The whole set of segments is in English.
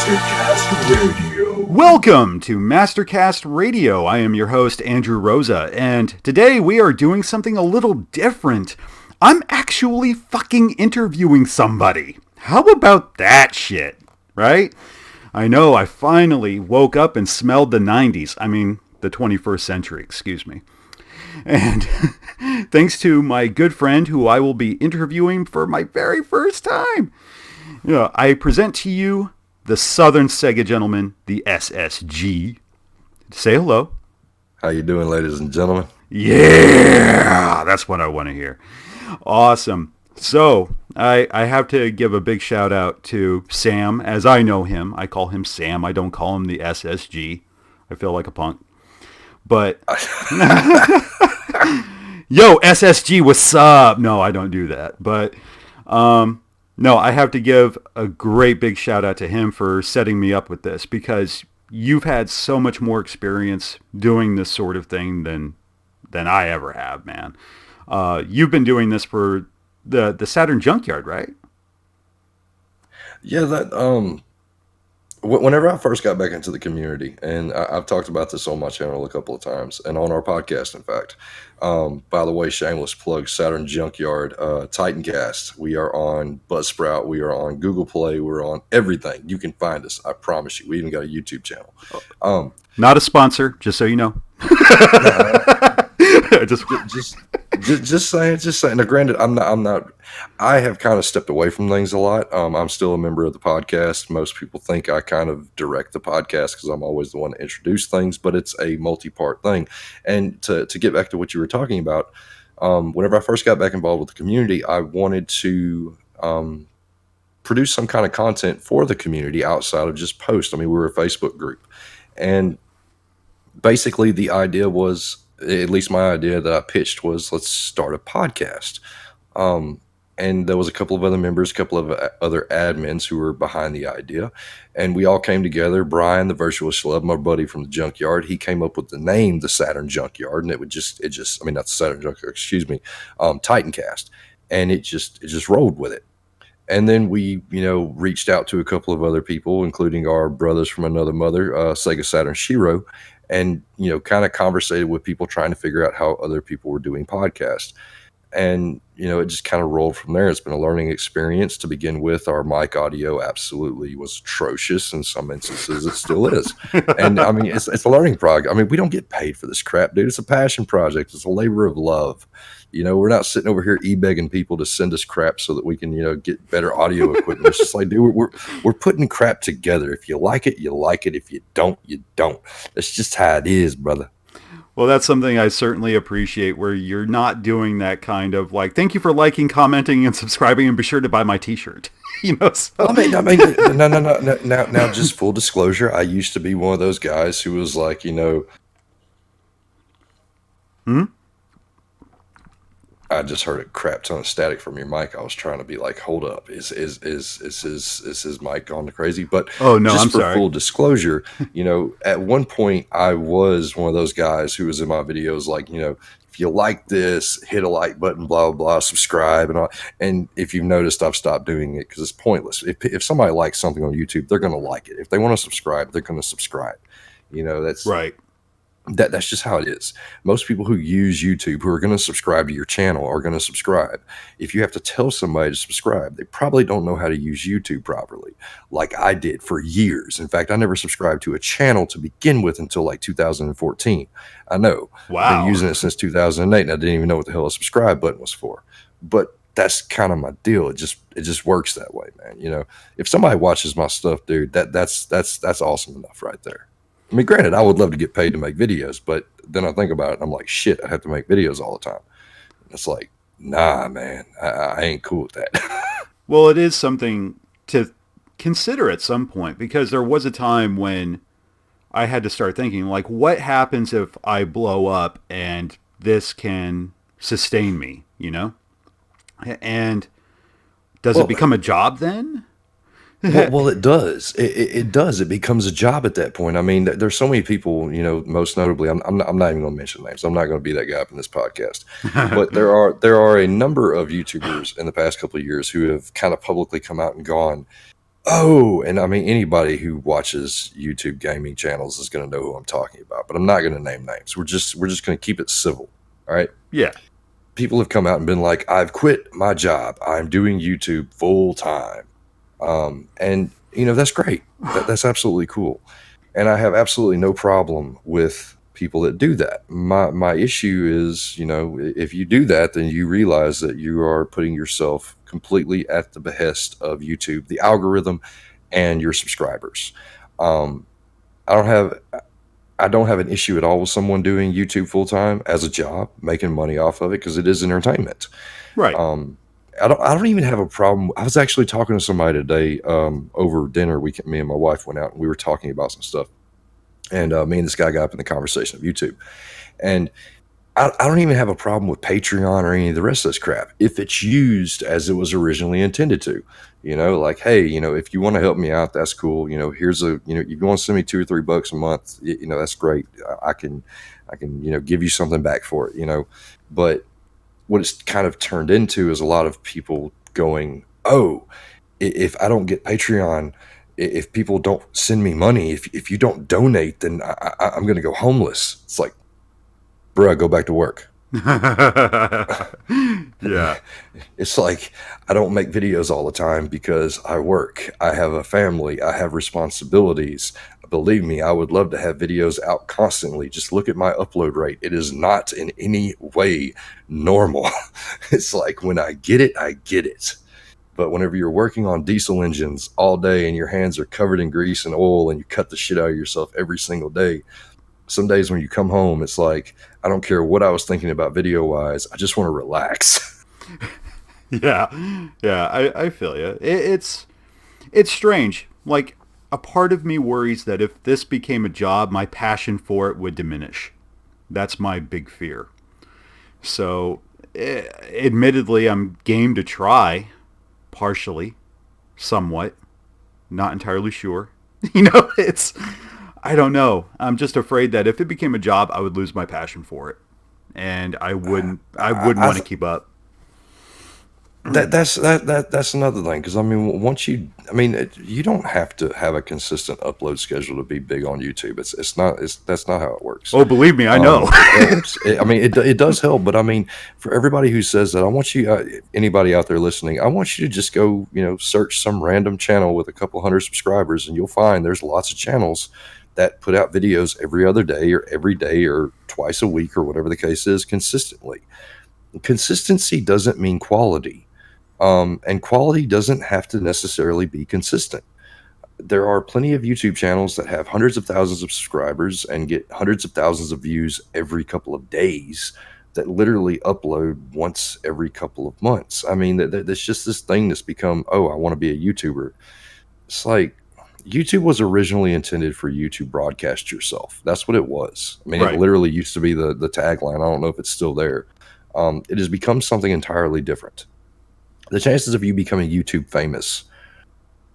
Mastercast Radio. Welcome to Mastercast Radio. I am your host, Andrew Rosa, and today we are doing something a little different. I'm actually fucking interviewing somebody. How about that shit, right? I know, I finally woke up and smelled the 90s. I mean, the 21st century, excuse me. And thanks to my good friend who I will be interviewing for my very first time, I present to you the Southern Sega gentleman, the SSG. Say hello. How you doing, ladies and gentlemen? Yeah, that's what I want to hear. Awesome. So, I have to give a big shout out to Sam, as I know him. I call him Sam. I don't call him the SSG. I feel like a punk. But, yo, SSG, what's up? No, I don't do that. But, no, I have to give a great big shout out to him for setting me up with this, because you've had so much more experience doing this sort of thing than I ever have, man. You've been doing this for the Saturn Junkyard, right? Yeah, whenever I first got back into the community, and I've talked about this on my channel a couple of times, and on our podcast, in fact. By the way, shameless plug, Saturn Junkyard, Titancast. We are on Buzzsprout. We are on Google Play. We're on everything. You can find us. I promise you. We even got a YouTube channel. Not a sponsor, just so you know. Just saying. Now, granted, I'm not. I have kind of stepped away from things a lot. I'm still a member of the podcast. Most people think I kind of direct the podcast because I'm always the one to introduce things, but it's a multi-part thing. And to get back to what you were talking about, whenever I first got back involved with the community, I wanted to produce some kind of content for the community outside of just post. I mean, we were a Facebook group, and basically the idea was, at least my idea that I pitched was, let's start a podcast. And there was a couple of other members, a couple of other admins who were behind the idea. And we all came together. Brian, the virtual schlub, my buddy from the Junkyard, he came up with the name, the Saturn Junkyard. And not the Saturn Junkyard, excuse me, Titancast. And it just rolled with it. And then we, reached out to a couple of other people, including our brothers from another mother, Sega Saturn Shiro, and, kind of conversated with people trying to figure out how other people were doing podcasts. And, it just kind of rolled from there. It's been a learning experience to begin with. Our mic audio absolutely was atrocious. In some instances, it still is. And, I mean, it's a learning project. I mean, we don't get paid for this crap, dude. It's a passion project. It's a labor of love. We're not sitting over here e-begging people to send us crap so that we can, get better audio equipment. It's just like, dude, we're putting crap together. If you like it, you like it. If you don't, you don't. That's just how it is, brother. Well, that's something I certainly appreciate, where you're not doing that kind of like, thank you for liking, commenting, and subscribing, and be sure to buy my t-shirt. So. I mean, no. Now, just full disclosure, I used to be one of those guys who was like, I just heard a crap ton of static from your mic. I was trying to be like, hold up, is his mic gone crazy? But oh no, just I'm for sorry. Full disclosure, at one point I was one of those guys who was in my videos like, if you like this, hit a like button, blah blah blah, subscribe and all. And if you've noticed, I've stopped doing it because it's pointless. If somebody likes something on YouTube, they're going to like it. If they want to subscribe, they're going to subscribe. That's right. That's just how it is. Most people who use YouTube, who are going to subscribe to your channel, are going to subscribe. If you have to tell somebody to subscribe, they probably don't know how to use YouTube properly, like I did for years. In fact, I never subscribed to a channel to begin with until like 2014. I know. Wow. I've been using it since 2008, and I didn't even know what the hell a subscribe button was for. But that's kind of my deal. It just works that way, man. If somebody watches my stuff, dude, that's awesome enough right there. I mean, granted, I would love to get paid to make videos, but then I think about it, and I'm like, shit, I have to make videos all the time. And it's like, nah, man, I ain't cool with that. Well, it is something to consider at some point, because there was a time when I had to start thinking, like, what happens if I blow up and this can sustain me, And does it become a job then? Well, it does. It does. It becomes a job at that point. I mean, there's so many people, most notably, I'm not even going to mention names. I'm not going to be that guy up in this podcast. But there are a number of YouTubers in the past couple of years who have kind of publicly come out and gone, Oh, and I mean, anybody who watches YouTube gaming channels is going to know who I'm talking about, but I'm not going to name names. We're just going to keep it civil. All right. Yeah. People have come out and been like, I've quit my job. I'm doing YouTube full time. And that's great. That's absolutely cool. And I have absolutely no problem with people that do that. My issue is, if you do that, then you realize that you are putting yourself completely at the behest of YouTube, the algorithm, and your subscribers. Um, I don't have I don't have an issue at all with someone doing YouTube full time as a job, making money off of it because it is entertainment. Right. I don't even have a problem. I was actually talking to somebody today over dinner. Me and my wife went out and we were talking about some stuff. And me and this guy got up in the conversation of YouTube. And I don't even have a problem with Patreon or any of the rest of this crap if it's used as it was originally intended to. Like, hey, if you want to help me out, that's cool. Here's if you want to send me $2 or $3 a month, that's great. I can, give you something back for it. But what it's kind of turned into is a lot of people going, oh, if I don't get Patreon, if people don't send me money, if you don't donate, then I'm going to go homeless. It's like, bruh, go back to work. Yeah. It's like, I don't make videos all the time because I work. I have a family. I have responsibilities. Believe me, I would love to have videos out constantly. Just look at my upload rate. It is not in any way normal. It's like when I get it, I get it. But whenever you're working on diesel engines all day and your hands are covered in grease and oil and you cut the shit out of yourself every single day, some days when you come home, it's like, I don't care what I was thinking about video wise. I just want to relax. Yeah. Yeah. I feel you. It's strange. Like, a part of me worries that if this became a job, my passion for it would diminish. That's my big fear. So, admittedly, I'm game to try, partially, somewhat, not entirely sure. It's, I don't know. I'm just afraid that if it became a job, I would lose my passion for it, and I wouldn't want to keep up. That's another thing because I mean, you don't have to have a consistent upload schedule to be big on YouTube. That's not how it works. Oh, believe me, I know. It helps. It does help, but I mean, for everybody who says that, I want you, anybody out there listening, I want you to just go, search some random channel with a couple hundred subscribers, and you'll find there's lots of channels that put out videos every other day or every day or twice a week or whatever the case is consistently. Consistency doesn't mean quality. And quality doesn't have to necessarily be consistent. There are plenty of YouTube channels that have hundreds of thousands of subscribers and get hundreds of thousands of views every couple of days that literally upload once every couple of months. I mean, there's just this thing that's become, oh, I want to be a YouTuber. It's like, YouTube was originally intended for you to broadcast yourself. That's what it was. I mean, Right. It literally used to be the tagline. I don't know if it's still there. It has become something entirely different. The chances of you becoming YouTube famous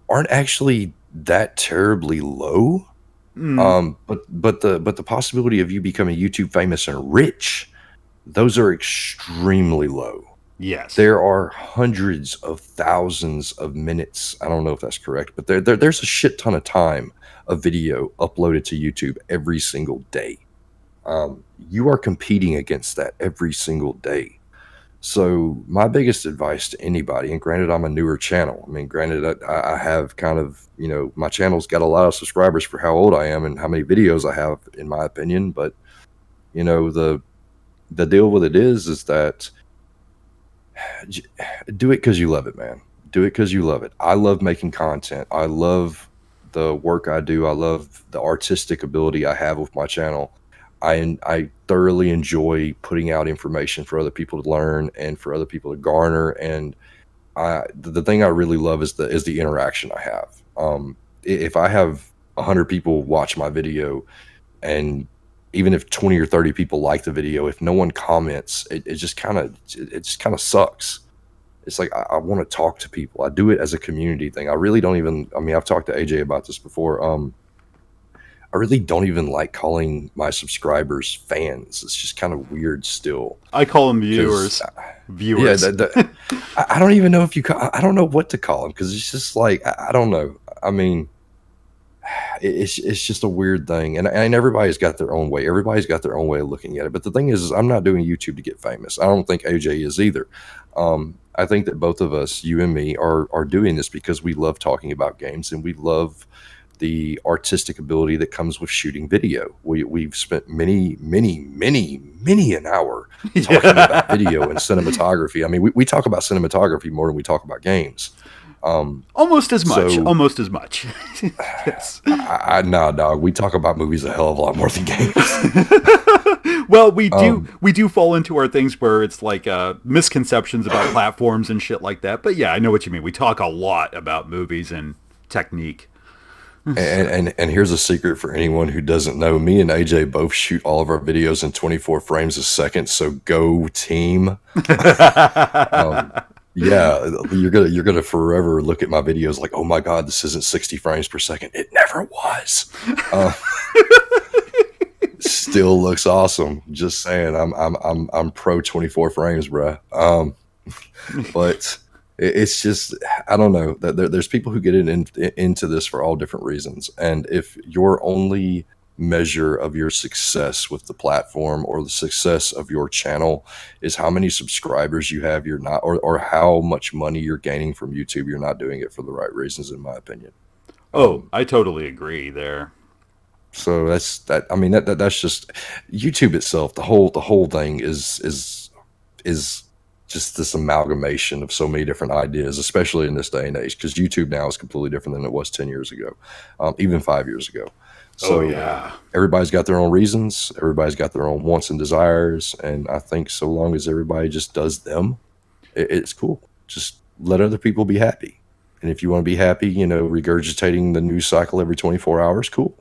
aren't actually that terribly low. But the possibility of you becoming YouTube famous and rich, those are extremely low. Yes. There are hundreds of thousands of minutes. I don't know if that's correct, but there's a shit ton of time of video uploaded to YouTube every single day. You are competing against that every single day. So my biggest advice to anybody, and granted, I'm a newer channel. I mean, granted, I have kind of, my channel's got a lot of subscribers for how old I am and how many videos I have, in my opinion. But, the deal with it is that do it because you love it, man. Do it because you love it. I love making content. I love the work I do. I love the artistic ability I have with my channel. I thoroughly enjoy putting out information for other people to learn and for other people to garner. And the thing I really love is the interaction I have. If I have 100 people watch my video, and even if 20 or 30 people like the video, if no one comments, it just kind of sucks. It's like I want to talk to people. I do it as a community thing. I really don't even. I mean, I've talked to AJ about this before. I really don't even like calling my subscribers fans. It's just kind of weird still. I call them viewers. Viewers. Yeah, I don't even know if you call, I don't know what to call them because it's just like, I don't know. I mean, it's just a weird thing, and everybody's got their own way. Everybody's got their own way of looking at it. But the thing is I'm not doing YouTube to get famous. I don't think AJ is either. I think that both of us, you and me, are doing this because we love talking about games and we love the artistic ability that comes with shooting video. We've spent many an hour talking about video and cinematography. I mean, we talk about cinematography more than we talk about games. Almost as much. Yes. Nah, dog. We talk about movies a hell of a lot more than games. Well, we do fall into our things where it's like misconceptions about platforms and shit like that. But yeah, I know what you mean. We talk a lot about movies and technique. And here's a secret for anyone who doesn't know. Me and AJ both shoot all of our videos in 24 frames a second. So go team. Yeah, you're gonna forever look at my videos like, oh my god, this isn't 60 frames per second. It never was. Still looks awesome. Just saying, I'm pro 24 frames, bruh. But it's just, I don't know. There's people who get into this for all different reasons, and if your only measure of your success with the platform or the success of your channel is how many subscribers you have, you're not, or how much money you're gaining from YouTube, you're not doing it for the right reasons, in my opinion. I totally agree there. So that's that. I mean, that's just YouTube itself. The whole thing is just this amalgamation of so many different ideas, especially in this day and age, because YouTube now is completely different than it was 10 years ago, even 5 years ago. So everybody's got their own reasons. Everybody's got their own wants and desires. And I think so long as everybody just does them, it's cool. Just let other people be happy. And if you want to be happy, regurgitating the news cycle every 24 hours, cool.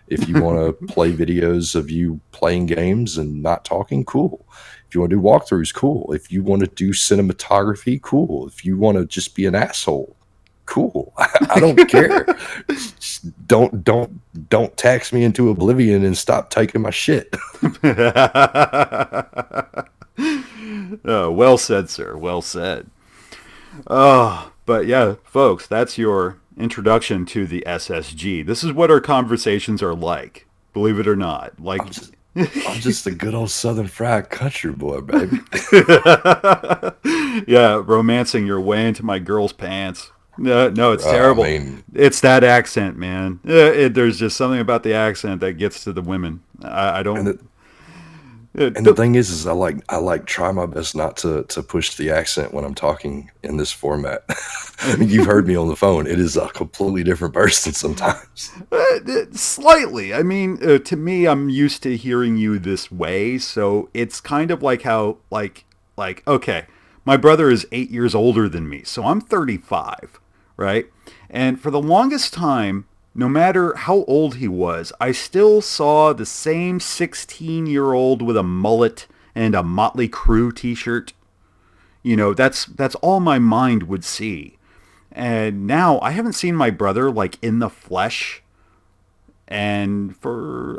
If you want to play videos of you playing games and not talking, cool. If you want to do walkthroughs, cool. If you want to do cinematography, cool. If you want to just be an asshole, cool. I don't care. Just don't tax me into oblivion and stop taking my shit. Well said, sir. Well said. But yeah, folks, that's your introduction to the SSG. This is what our conversations are like, believe it or not. Like, I'm just a good old Southern fried country boy, baby. Yeah, romancing your way into my girl's pants. No, it's terrible. It's that accent, man. There's just something about the accent that gets to the women. I don't. And the thing is I like try my best not to push the accent when I'm talking in this format. I mean, you've heard me on the phone. It is a completely different person sometimes. Slightly. I mean, to me, I'm used to hearing you this way, so it's kind of like how, like, okay, my brother is 8 years older than me, so I'm 35, right? And for the longest time, no matter how old he was, I still saw the same 16-year-old with a mullet and a Motley Crue t-shirt. That's all my mind would see. And now I haven't seen my brother like in the flesh and for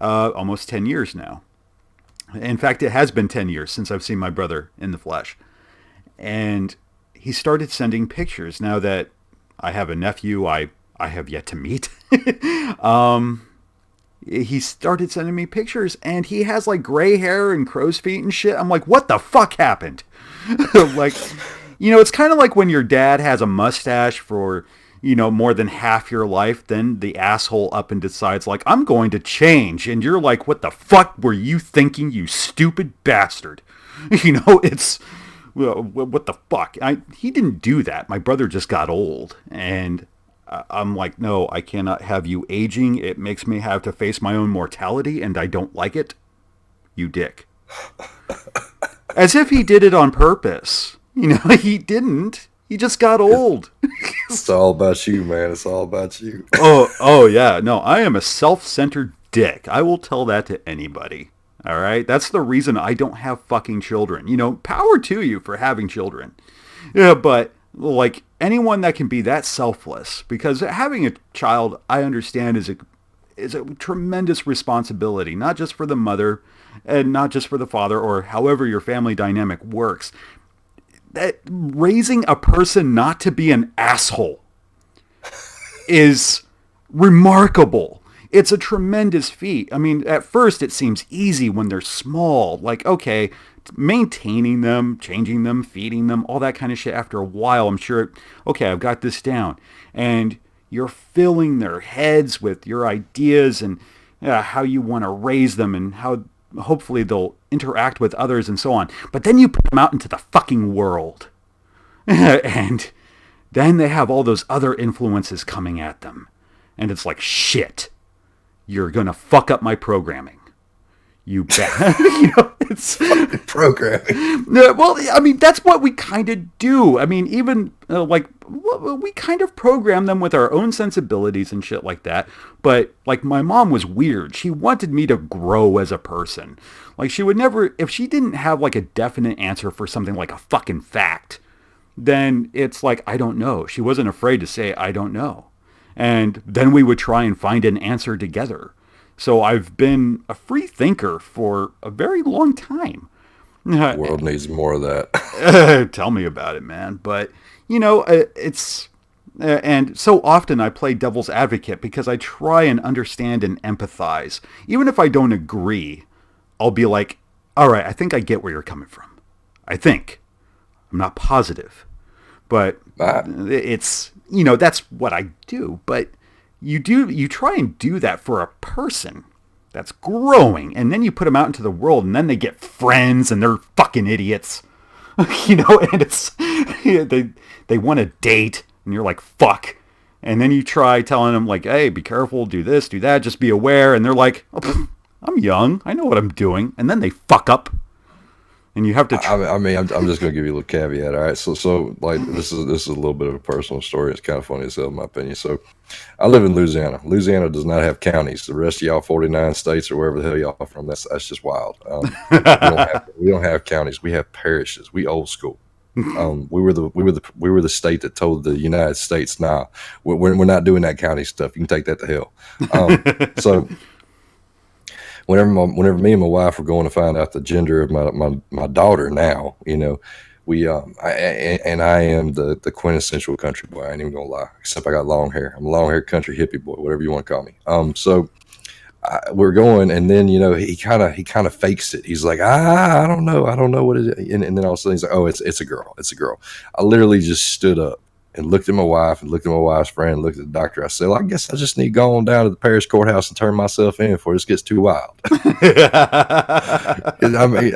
almost 10 years now. In fact, it has been 10 years since I've seen my brother in the flesh. And he started sending pictures now that I have a nephew I have yet to meet. He started sending me pictures and he has like gray hair and crow's feet and shit. I'm like, what the fuck happened? Like, it's kind of like when your dad has a mustache for, more than half your life, then the asshole up and decides like, I'm going to change. And you're like, what the fuck were you thinking, you stupid bastard? It's, what the fuck? He didn't do that. My brother just got old. And I'm like, no, I cannot have you aging. It makes me have to face my own mortality, and I don't like it. You dick. As if he did it on purpose. He didn't. He just got old. It's all about you, man. It's all about you. Oh, yeah. No, I am a self-centered dick. I will tell that to anybody. All right? That's the reason I don't have fucking children. Power to you for having children. Yeah, but like anyone that can be that selfless, because having a child, I understand, is a tremendous responsibility, not just for the mother and not just for the father or however your family dynamic works. That raising a person not to be an asshole is remarkable. It's a tremendous feat. I mean, at first it seems easy when they're small. Like, okay, maintaining them, changing them, feeding them, all that kind of shit. After a while, I'm sure, okay, I've got this down. And you're filling their heads with your ideas and how you want to raise them and how hopefully they'll interact with others and so on. But then you put them out into the fucking world. And then they have all those other influences coming at them. And it's like, shit, you're going to fuck up my programming. You bet. It's programming. Well, I mean, that's what we kind of do. I mean, even we kind of program them with our own sensibilities and shit like that. But like, my mom was weird. She wanted me to grow as a person. Like, she would never, if she didn't have like a definite answer for something like a fucking fact, then it's like, I don't know. She wasn't afraid to say, I don't know. And then we would try and find an answer together. So I've been a free thinker for a very long time. The world needs more of that. Tell me about it, man. But, it's... and so often I play devil's advocate because I try and understand and empathize. Even if I don't agree, I'll be like, all right, I think I get where you're coming from. I think. I'm not positive. But it's, that's what I do. But you try and do that for a person that's growing, and then you put them out into the world, and then they get friends, and they're fucking idiots, and it's they want to date, and you're like, fuck, and then you try telling them like, hey, be careful, do this, do that, just be aware, and they're like, oh, I'm young, I know what I'm doing, and then they fuck up. And you have to. I'm just going to give you a little caveat. All right, so like this is a little bit of a personal story. It's kind of funny as hell, in my opinion. So, I live in Louisiana. Louisiana does not have counties. The rest of y'all, 49 states or wherever the hell y'all are from, that's just wild. We don't have counties. We have parishes. We old school. We were the state that told the United States, nah, we're not doing that county stuff. You can take that to hell. So. Whenever me and my wife were going to find out the gender of my daughter now, we I am the quintessential country boy. I ain't even gonna lie, except I got long hair. I'm a long hair country hippie boy, whatever you want to call me. So we're going, and then he kind of fakes it. He's like, I don't know what it is, and then all of a sudden he's like, oh, it's a girl. I literally just stood up and looked at my wife and looked at my wife's friend and looked at the doctor. I said, well, I guess I just need to go on down to the parish courthouse and turn myself in before this gets too wild. I mean,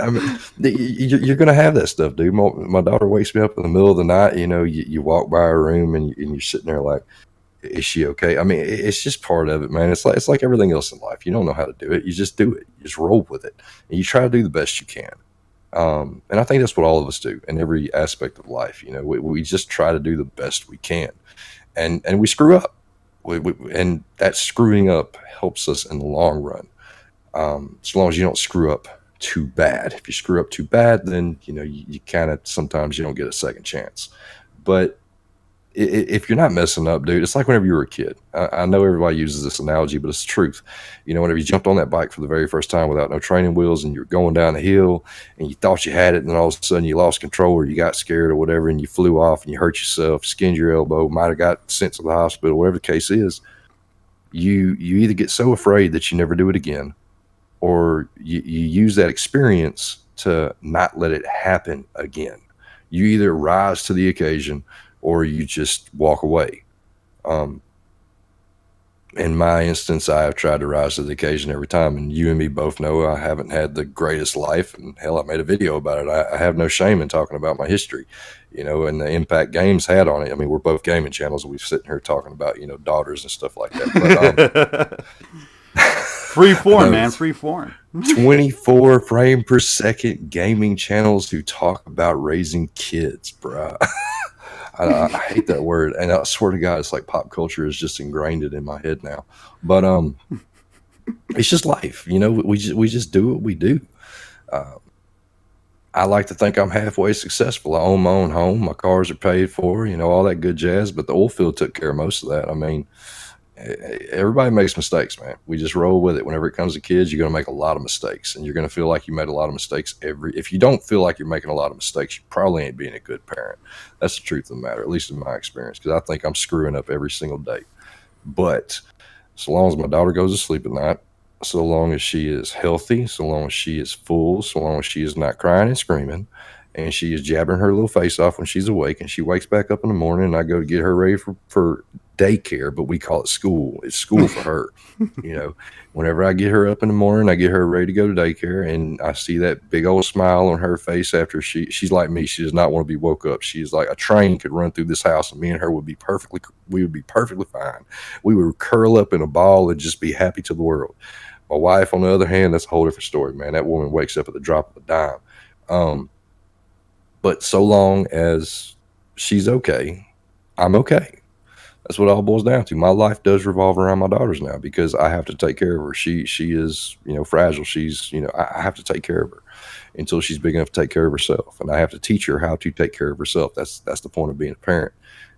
you're going to have that stuff, dude. My daughter wakes me up in the middle of the night. You walk by her room and you're sitting there like, is she okay? I mean, it's just part of it, man. It's like everything else in life. You don't know how to do it. You just do it. You just roll with it. And you try to do the best you can. And I think that's what all of us do in every aspect of life. We just try to do the best we can, and we screw up. And that screwing up helps us in the long run. As long as you don't screw up too bad. If you screw up too bad, then you kind of sometimes you don't get a second chance. But if you're not messing up, dude, it's like whenever you were a kid. I know everybody uses this analogy, but it's the truth. Whenever you jumped on that bike for the very first time without no training wheels and you're going down the hill and you thought you had it, and then all of a sudden you lost control or you got scared or whatever and you flew off and you hurt yourself, skinned your elbow, might have got sent to the hospital, whatever the case is, you either get so afraid that you never do it again, or you use that experience to not let it happen again. You either rise to the occasion or you just walk away. In my instance, I have tried to rise to the occasion every time, and you and me both know I haven't had the greatest life, and hell, I made a video about it. I have no shame in talking about my history, and the impact games had on it. I mean, we're both gaming channels, and we're sitting here talking about, daughters and stuff like that. But, free form, man, free form. 24 frame per second gaming channels who talk about raising kids, bruh. I hate that word, and I swear to God, it's like pop culture is just ingrained it in my head now. But it's just life, We just do what we do. I like to think I'm halfway successful. I own my own home, my cars are paid for, all that good jazz. But the oil field took care of most of that. I mean, everybody makes mistakes, man. We just roll with it. Whenever it comes to kids, you're going to make a lot of mistakes, and you're going to feel like you made a lot of mistakes if you don't feel like you're making a lot of mistakes, you probably ain't being a good parent. That's the truth of the matter, at least in my experience, because I think I'm screwing up every single day. But so long as my daughter goes to sleep at night, so long as she is healthy, so long as she is full, so long as she is not crying and screaming, and she is jabbering her little face off when she's awake, and she wakes back up in the morning, and I go to get her ready for daycare, but we call it school. It's school for her. Whenever I get her up in the morning, I get her ready to go to daycare, and I see that big old smile on her face after she's like me. She does not want to be woke up. She's like a train could run through this house, and me and her would be perfectly fine. We would curl up in a ball and just be happy to the world. My wife, on the other hand, that's a whole different story, man. That woman wakes up at the drop of a dime. But so long as she's okay, I'm okay. That's what it all boils down to. My life does revolve around my daughters now because I have to take care of her. She is, fragile. She's, I have to take care of her until she's big enough to take care of herself. And I have to teach her how to take care of herself. That's the point of being a parent.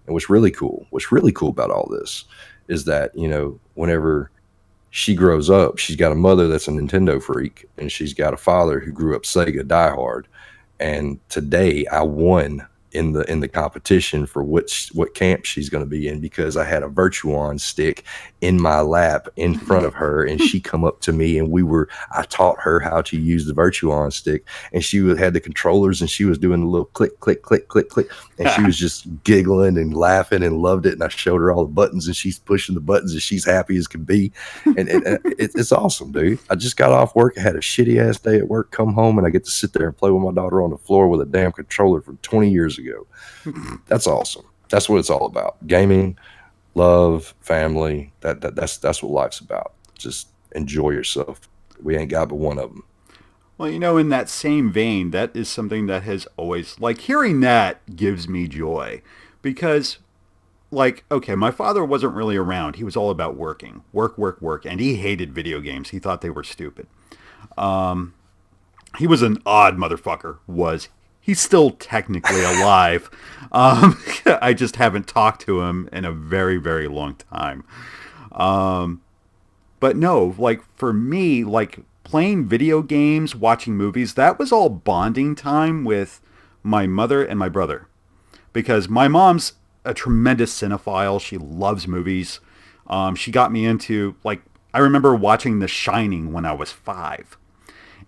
And what's really cool about all this is that, whenever she grows up, she's got a mother that's a Nintendo freak, and she's got a father who grew up Sega diehard. And today I won in the competition for what camp she's going to be in because I had a Virtuon stick in my lap in front of her, and she come up to me, and I taught her how to use the Virtuon stick, and she had the controllers, and she was doing the little click, click, click, click, click, and she was just giggling and laughing and loved it. And I showed her all the buttons, and she's pushing the buttons, and she's happy as can be. And it's awesome, dude. I just got off work. I had a shitty ass day at work, come home, and I get to sit there and play with my daughter on the floor with a damn controller from 20 years ago. That's awesome. That's what it's all about. Gaming, love, family. That's what life's about. Just enjoy yourself. We ain't got but one of them. Well, in that same vein, that is something that has always, hearing that gives me joy because, okay, my father wasn't really around. He was all about working. Work, and he hated video games. He thought they were stupid. He was an odd motherfucker, He's still technically alive. I just haven't talked to him in a very, very long time. But no, for me, playing video games, watching movies, that was all bonding time with my mother and my brother. Because my mom's a tremendous cinephile. She loves movies. She got me into, I remember watching The Shining when I was 5.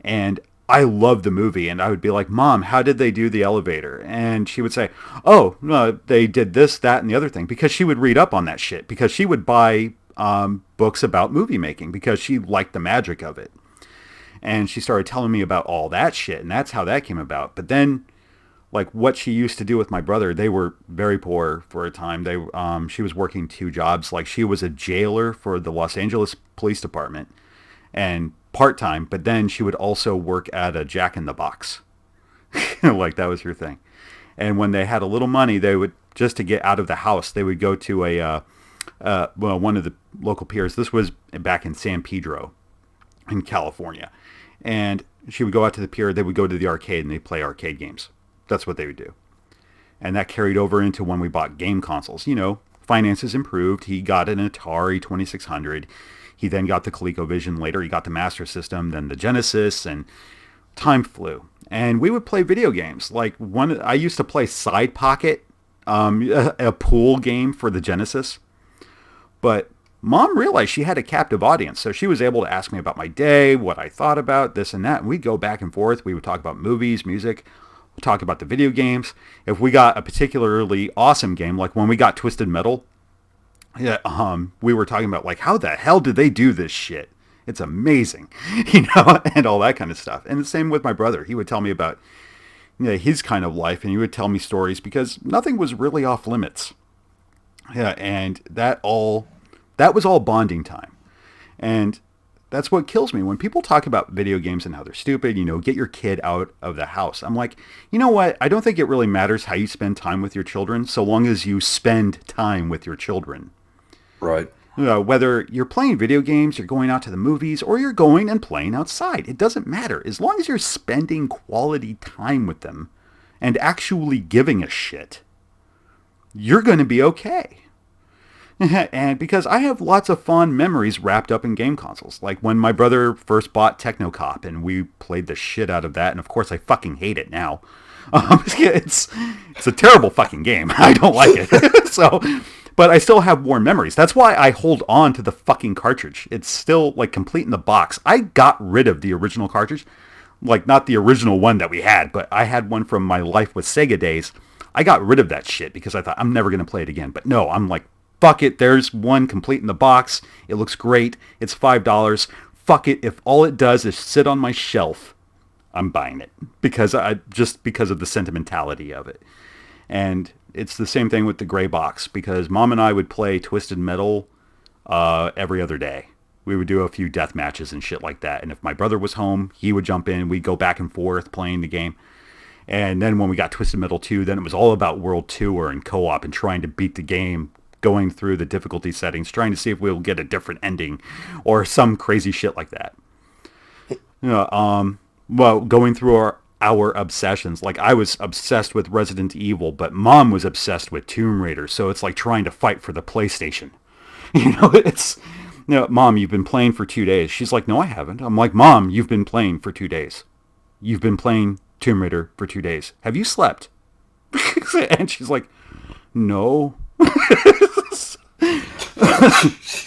And I loved the movie, and I would be like, Mom, how did they do the elevator? And she would say, oh, no, they did this, that, and the other thing, because she would read up on that shit, because she would buy books about movie making, because she liked the magic of it. And she started telling me about all that shit, and that's how that came about. But then, what she used to do with my brother, they were very poor for a time. She was working 2 jobs. She was a jailer for the Los Angeles Police Department, and part-time, but then she would also work at a Jack in the Box. That was her thing. And when they had a little money, they would, just to get out of the house, they would go to one of the local piers. This was back in San Pedro in California. And she would go out to the pier, they would go to the arcade, and they'd play arcade games. That's what they would do. And that carried over into when we bought game consoles. Finances improved. He got an Atari 2600. He then got the ColecoVision later. He got the Master System, then the Genesis, and time flew. And we would play video games. I used to play Side Pocket, a pool game for the Genesis. But Mom realized she had a captive audience, so she was able to ask me about my day, what I thought about, this and that. And we'd go back and forth. We would talk about movies, music. We'd talk about the video games. If we got a particularly awesome game, like when we got Twisted Metal, we were talking about how the hell did they do this shit? It's amazing, and all that kind of stuff. And the same with my brother. He would tell me about his kind of life, and he would tell me stories because nothing was really off limits. Yeah, and that was all bonding time. And that's what kills me when people talk about video games and how they're stupid, get your kid out of the house. I'm like, you know what? I don't think it really matters how you spend time with your children so long as you spend time with your children. Right. Whether you're playing video games, you're going out to the movies, or you're going and playing outside. It doesn't matter. As long as you're spending quality time with them and actually giving a shit, you're going to be okay. And because I have lots of fond memories wrapped up in game consoles. Like when my brother first bought Technocop and we played the shit out of that. And of course I fucking hate it now. It's a terrible fucking game. I don't like it. But I still have warm memories. That's why I hold on to the fucking cartridge. It's still like complete in the box. I got rid of the original cartridge. Like not the original one that we had, but I had one from my Life with Sega days. I got rid of that shit because I thought I'm never going to play it again. But no, I'm like, fuck it. There's one complete in the box. It looks great. It's $5. Fuck it. If all it does is sit on my shelf, I'm buying it because of the sentimentality of it. And it's the same thing with the gray box because Mom and I would play Twisted Metal every other day. We would do a few death matches and shit like that. And if my brother was home, he would jump in. We'd go back and forth playing the game. And then when we got Twisted Metal 2, then it was all about World Tour and co-op and trying to beat the game, going through the difficulty settings, trying to see if we'll get a different ending or some crazy shit like that. Well, going through our obsessions. Like I was obsessed with Resident Evil, but Mom was obsessed with Tomb Raider. So it's like trying to fight for the PlayStation. Mom, you've been playing for 2 days. She's like, no, I haven't. I'm like, Mom, you've been playing for 2 days. You've been playing Tomb Raider for 2 days. Have you slept? And she's like, no.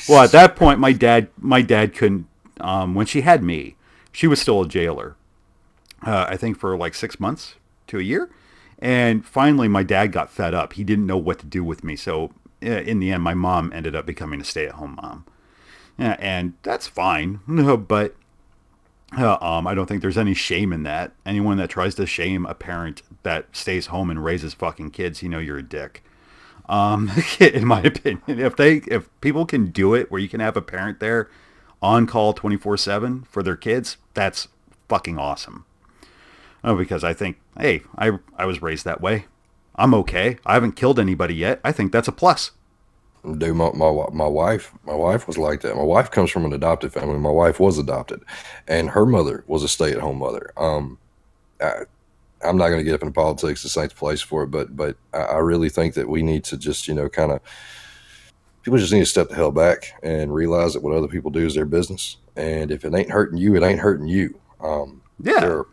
Well, at that point, my dad couldn't. When she had me, she was still a jailer. I think for like 6 months to a year. And finally, my dad got fed up. He didn't know what to do with me. So in the end, my mom ended up becoming a stay-at-home mom. Yeah, and that's fine. But I don't think there's any shame in that. Anyone that tries to shame a parent that stays home and raises fucking kids, you're a dick. In my opinion, if people can do it where you can have a parent there on call 24/7 for their kids, that's fucking awesome. Because I think, hey, I was raised that way. I'm okay. I haven't killed anybody yet. I think that's a plus. Dude, my wife was like that. My wife comes from an adopted family. My wife was adopted, and her mother was a stay-at-home mother. I'm not going to get up into politics. This ain't the place for it, but I really think that we need to just, people just need to step the hell back and realize that what other people do is their business. And if it ain't hurting you, it ain't hurting you. There are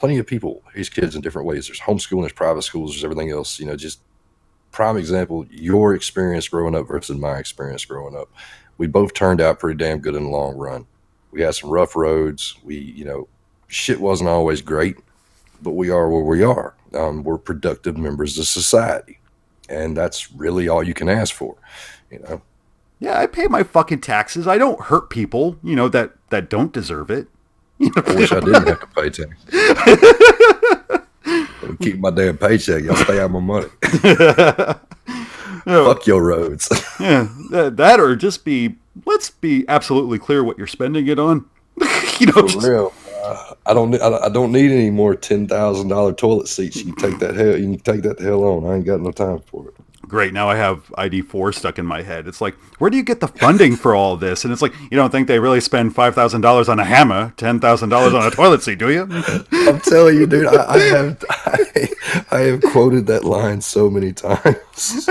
plenty of people, these kids in different ways. There's homeschooling, there's private schools, there's everything else, just prime example, your experience growing up versus my experience growing up. We both turned out pretty damn good in the long run. We had some rough roads. Shit wasn't always great, but we are where we are. We're productive members of society. And that's really all you can ask for, Yeah, I pay my fucking taxes. I don't hurt people, that don't deserve it. I wish I didn't have to pay tax. Keep my damn paycheck. Y'all stay out of my money. Fuck your roads. Yeah, that or just let's be absolutely clear what you're spending it on. For real. I don't need any more $10,000 toilet seats. You can take that the hell on. I ain't got no time for it. Great. Now I have ID4 stuck in my head. It's like, where do you get the funding for all this? And it's like, you don't think they really spend $5,000 on a hammer, $10,000 on a toilet seat, do you? I'm telling you, dude, I have quoted that line so many times.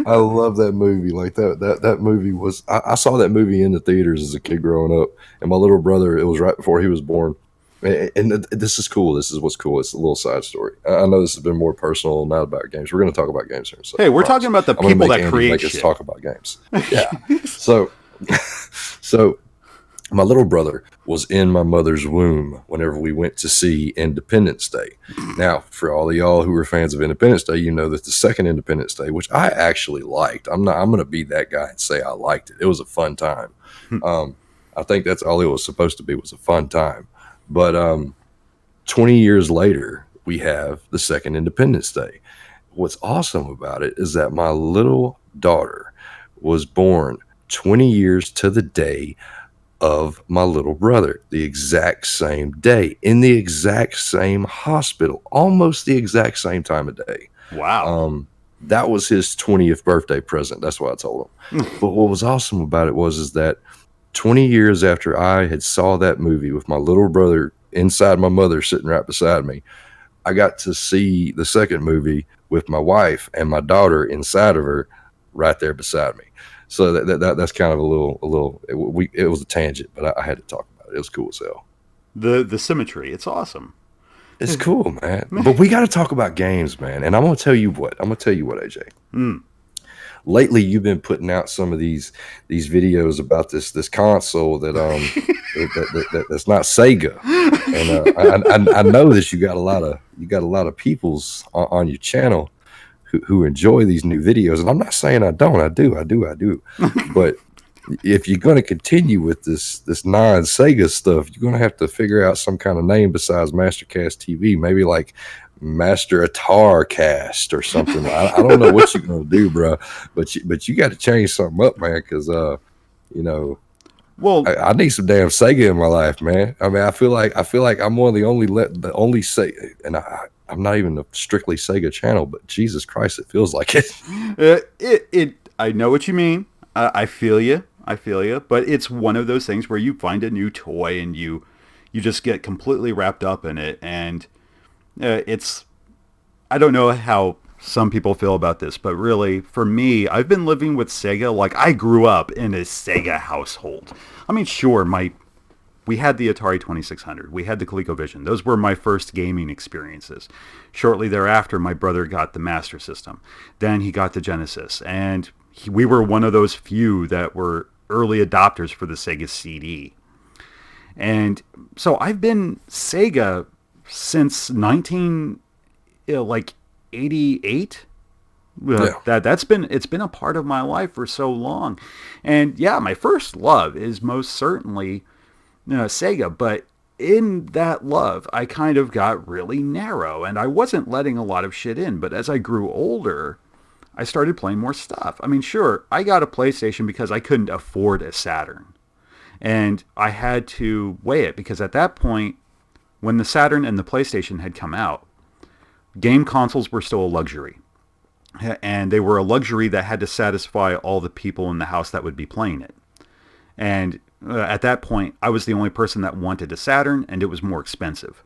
I love that movie. Like that movie was, I saw that movie in the theaters as a kid growing up, and my little brother, it was right before he was born. And this is cool. This is what's cool. It's a little side story. I know this has been more personal, not about games. We're going to talk about games here in a second. Hey, we're talking about the people that create shit. Let's talk about games. Yeah. So my little brother was in my mother's womb whenever we went to see Independence Day. Now, for all of y'all who are fans of Independence Day, you know that the second Independence Day, which I actually liked, I'm going to be that guy and say I liked it. It was a fun time. I think that's all it was supposed to be, was a fun time. But 20 years later, we have the second Independence Day. What's awesome about it is that my little daughter was born 20 years to the day of my little brother, the exact same day, in the exact same hospital, almost the exact same time of day. Wow. That was his 20th birthday present. That's what I told him. But what was awesome about it is that 20 years after I had saw that movie with my little brother inside my mother sitting right beside me, I got to see the second movie with my wife and my daughter inside of her right there beside me. So that's kind of it was a tangent, but I had to talk about it. It was cool as hell. The symmetry, it's awesome. It's cool, man. But we got to talk about games, man. And I'm gonna tell you what. AJ. Lately, you've been putting out some of these videos about this console that's not Sega, and I know that you got a lot of peoples on your channel who enjoy these new videos. And I'm not saying I don't. I do. But if you're going to continue with this non-Sega stuff, you're going to have to figure out some kind of name besides Mastercast TV, maybe like Master Atari Cast or something. I don't know what you're going to do, bro, but you got to change something up, man, because Well, I need some damn Sega in my life, man. I mean, I feel like I'm one of the only Sega, and I'm not even a strictly Sega channel, but Jesus Christ, it feels like it. I know what you mean. I feel you. But it's one of those things where you find a new toy and you just get completely wrapped up in it. And I don't know how some people feel about this, but really, for me, I've been living with Sega. Like, I grew up in a Sega household. I mean, sure, we had the Atari 2600. We had the ColecoVision. Those were my first gaming experiences. Shortly thereafter, my brother got the Master System. Then he got the Genesis. And we were one of those few that were early adopters for the Sega CD. And so I've been Sega since 88. Yeah. It's been a part of my life for so long. And yeah, my first love is most certainly Sega, but in that love, I kind of got really narrow and I wasn't letting a lot of shit in. But as I grew older, I started playing more stuff. I mean, sure, I got a PlayStation because I couldn't afford a Saturn. And I had to weigh it because at that point, when the Saturn and the PlayStation had come out, game consoles were still a luxury. And they were a luxury that had to satisfy all the people in the house that would be playing it. And at that point, I was the only person that wanted a Saturn, and it was more expensive.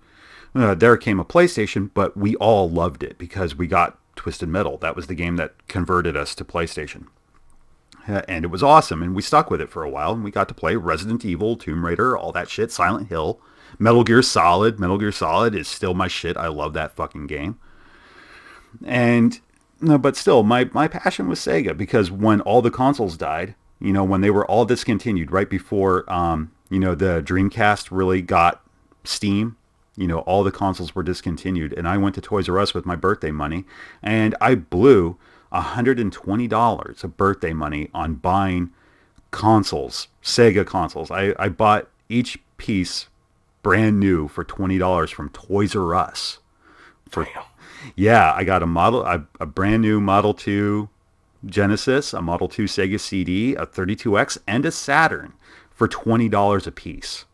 There came a PlayStation, but we all loved it because we got Twisted Metal. That was the game that converted us to PlayStation. And it was awesome, and we stuck with it for a while, and we got to play Resident Evil, Tomb Raider, all that shit, Silent Hill, Metal Gear Solid. Metal Gear Solid is still my shit. I love that fucking game. And but still, my passion was Sega because when all the consoles died, when they were all discontinued right before, the Dreamcast really got steam, all the consoles were discontinued. And I went to Toys R Us with my birthday money and I blew $120 of birthday money on buying consoles, Sega consoles. I bought each piece brand new for $20 from Toys R Us. Yeah, I got a brand new Model 2 Genesis, a Model 2 Sega CD, a 32X, and a Saturn for $20 a piece.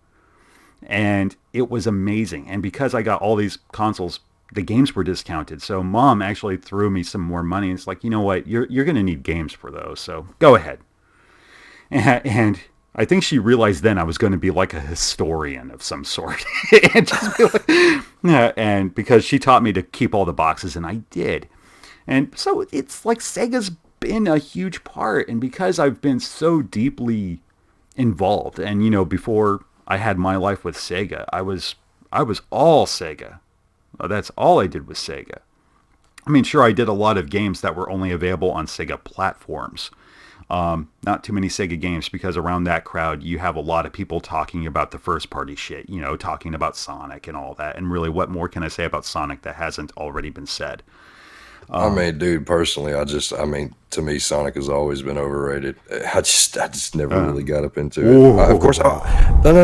And it was amazing. And because I got all these consoles, the games were discounted. So Mom actually threw me some more money. It's like, you know what? You're going to need games for those. So go ahead. And I think she realized then I was going to be like a historian of some sort. And, and because she taught me to keep all the boxes, and I did. And so it's like Sega's been a huge part. And because I've been so deeply involved, and before I had my life with Sega, I was all Sega. That's all I did was Sega. I mean, sure, I did a lot of games that were only available on Sega platforms. Not too many Sega games because around that crowd, you have a lot of people talking about the first party shit, talking about Sonic and all that. And really, what more can I say about Sonic that hasn't already been said? I mean, dude, personally, to me, Sonic has always been overrated. I just never really got up into it. Of course, no, hold on.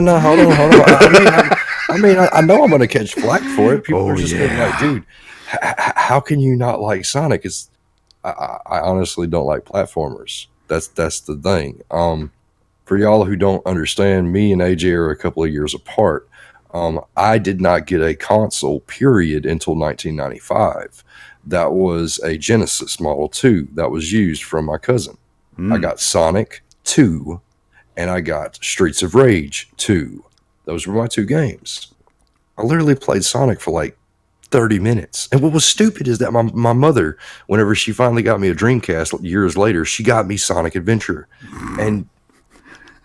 I know I'm going to catch flack for it. People are just gonna be like, dude, how can you not like Sonic? I honestly don't like platformers. That's the thing. For y'all who don't understand, me and AJ are a couple of years apart. I did not get a console, period, until 1995. That was a Genesis Model 2 that was used from my cousin. I got Sonic 2 and I got Streets of Rage 2. Those were my two games. I literally played Sonic for like 30 minutes. And what was stupid is that my mother, whenever she finally got me a Dreamcast years later, she got me Sonic Adventure. And